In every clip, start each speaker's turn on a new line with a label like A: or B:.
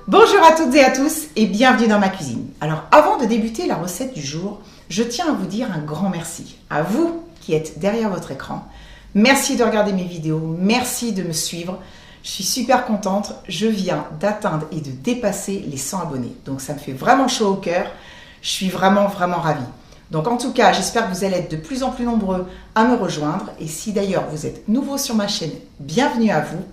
A: Bonjour à toutes et à tous et bienvenue dans ma cuisine. Alors avant de débuter la recette du jour, je tiens à vous dire un grand merci à vous qui êtes derrière votre écran. Merci de regarder mes vidéos, merci de me suivre. Je suis super contente, je viens d'atteindre et de dépasser les 100 abonnés. Donc ça me fait vraiment chaud au cœur, je suis vraiment ravie. Donc en tout cas, j'espère que vous allez être de plus en plus nombreux à me rejoindre. Et si d'ailleurs vous êtes nouveau sur ma chaîne, bienvenue à vous.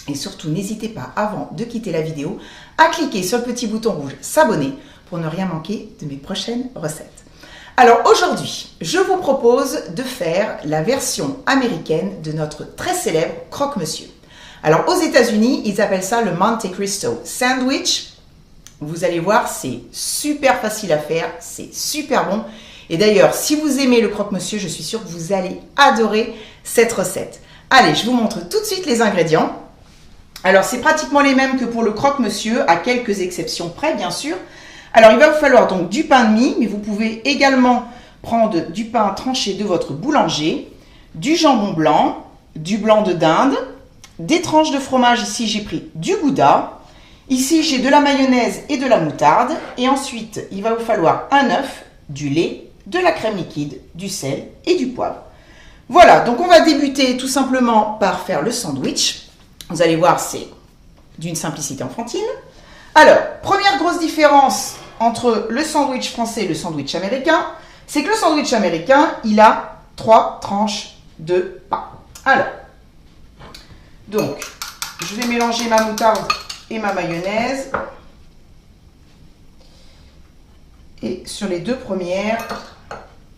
A: Et surtout, n'hésitez pas, avant de quitter la vidéo, à cliquer sur le petit bouton rouge s'abonner pour ne rien manquer de mes prochaines recettes. Alors aujourd'hui, je vous propose de faire la version américaine de notre très célèbre croque-monsieur. Alors aux États-Unis, ils appellent ça le Monte Cristo Sandwich. Vous allez voir, c'est super facile à faire, c'est super bon. Et d'ailleurs, si vous aimez le croque-monsieur, je suis sûre que vous allez adorer cette recette. Allez, je vous montre tout de suite les ingrédients. Alors, c'est pratiquement les mêmes que pour le croque-monsieur, à quelques exceptions près, bien sûr. Alors, il va vous falloir donc du pain de mie, mais vous pouvez également prendre du pain tranché de votre boulanger, du jambon blanc, du blanc de dinde, des tranches de fromage. Ici, j'ai pris du gouda. Ici, j'ai de la mayonnaise et de la moutarde. Et ensuite, il va vous falloir un œuf, du lait, de la crème liquide, du sel et du poivre. Voilà, donc on va débuter tout simplement par faire le sandwich. Vous allez voir, c'est d'une simplicité enfantine. Alors, première grosse différence entre le sandwich français et le sandwich américain, c'est que le sandwich américain, il a 3 tranches de pain. Alors, donc, je vais mélanger ma moutarde et ma mayonnaise. Et sur les deux premières,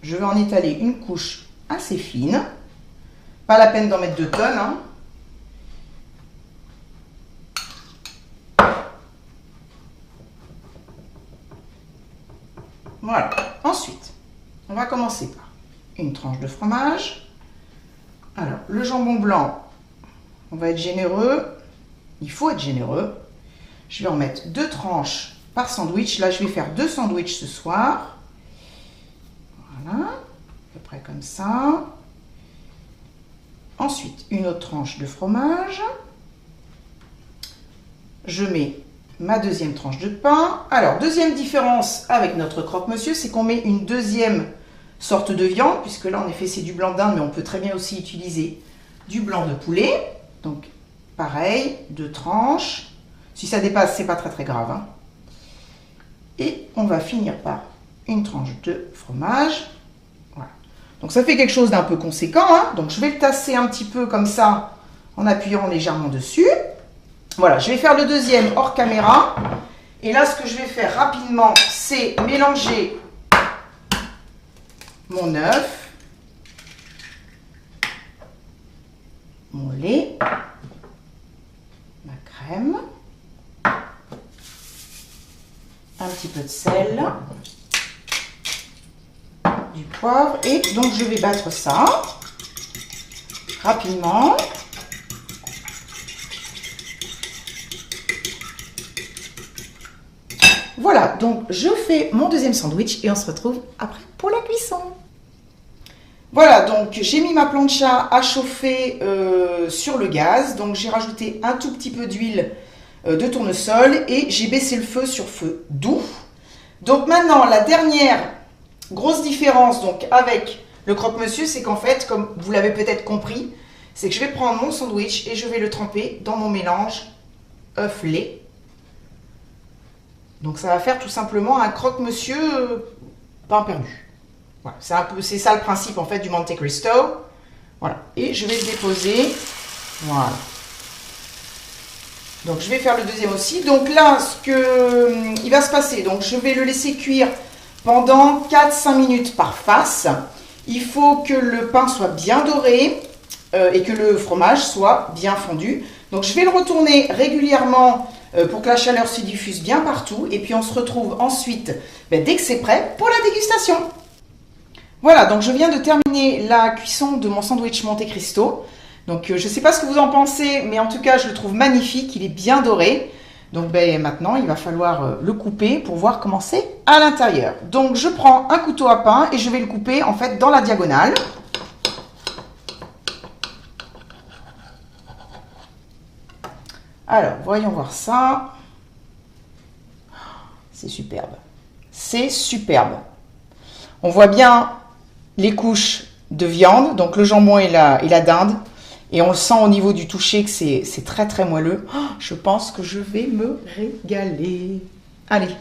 A: je vais en étaler une couche assez fine. Pas la peine d'en mettre 2 tonnes, hein. Voilà. Ensuite, on va commencer par une tranche de fromage. Alors, le jambon blanc, on va être généreux. Il faut être généreux. Je vais en mettre 2 tranches par sandwich. Là, je vais faire 2 sandwichs ce soir. Voilà. À peu près comme ça. Ensuite, une autre tranche de fromage. Je mets ma deuxième tranche de pain. Alors, deuxième différence avec notre croque-monsieur, c'est qu'on met une deuxième sorte de viande, puisque là, en effet, c'est du blanc de dinde, mais on peut très bien aussi utiliser du blanc de poulet. Donc, pareil, 2 tranches. Si ça dépasse, c'est pas très grave, hein. Et on va finir par une tranche de fromage. Voilà. Donc, ça fait quelque chose d'un peu conséquent, hein. Donc, je vais le tasser un petit peu comme ça, en appuyant légèrement dessus. Voilà, je vais faire le deuxième hors caméra. Et là, ce que je vais faire rapidement, c'est mélanger mon œuf, mon lait, ma crème, un petit peu de sel, du poivre. Et donc, je vais battre ça rapidement. Voilà, donc je fais mon deuxième sandwich et on se retrouve après pour la cuisson. Voilà, donc j'ai mis ma plancha à chauffer sur le gaz. Donc j'ai rajouté un tout petit peu d'huile de tournesol et j'ai baissé le feu sur feu doux. Donc maintenant, la dernière grosse différence donc avec le croque-monsieur, c'est qu'en fait, comme vous l'avez peut-être compris, c'est que je vais prendre mon sandwich et je vais le tremper dans mon mélange œuf-lait. Donc ça va faire tout simplement un croque-monsieur pain perdu. Voilà, c'est ça le principe en fait du Monte Cristo. Voilà, et je vais le déposer. Voilà. Donc je vais faire le deuxième aussi. Donc là, il va se passer, donc je vais le laisser cuire pendant 4-5 minutes par face. Il faut que le pain soit bien doré et que le fromage soit bien fondu. Donc je vais le retourner régulièrement pour que la chaleur se diffuse bien partout. Et puis on se retrouve ensuite, dès que c'est prêt, pour la dégustation. Voilà, donc je viens de terminer la cuisson de mon sandwich Monte Cristo. Donc je ne sais pas ce que vous en pensez, mais en tout cas je le trouve magnifique, il est bien doré. Donc maintenant il va falloir le couper pour voir comment c'est à l'intérieur. Donc je prends un couteau à pain et je vais le couper en fait dans la diagonale. Alors, voyons voir ça. C'est superbe. C'est superbe. On voit bien les couches de viande, donc le jambon et la dinde. Et on le sent au niveau du toucher que c'est très très moelleux. Oh, je pense que je vais me régaler. Allez.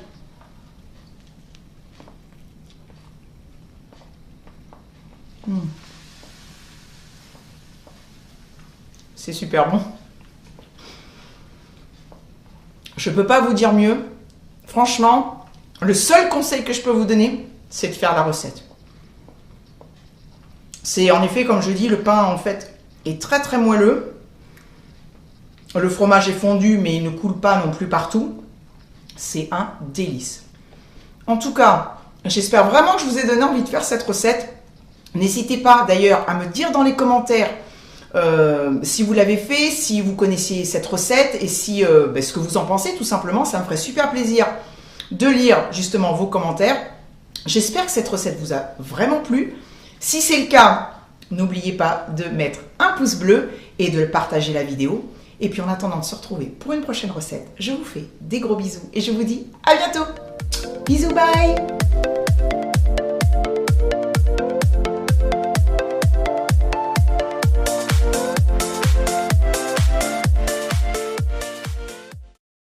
A: C'est super bon. Je ne peux pas vous dire mieux. Franchement, le seul conseil que je peux vous donner, c'est de faire la recette. C'est en effet, comme je dis, le pain en fait est très très moelleux. Le fromage est fondu, mais il ne coule pas non plus partout. C'est un délice. En tout cas, j'espère vraiment que je vous ai donné envie de faire cette recette. N'hésitez pas d'ailleurs à me dire dans les commentaires si vous l'avez fait, si vous connaissiez cette recette et si ce que vous en pensez tout simplement. Ça me ferait super plaisir de lire justement vos commentaires. J'espère que cette recette vous a vraiment plu. Si c'est le cas, n'oubliez pas de mettre un pouce bleu et de partager la vidéo. Et puis en attendant de se retrouver pour une prochaine recette, je vous fais des gros bisous et je vous dis à bientôt. Bisous, bye.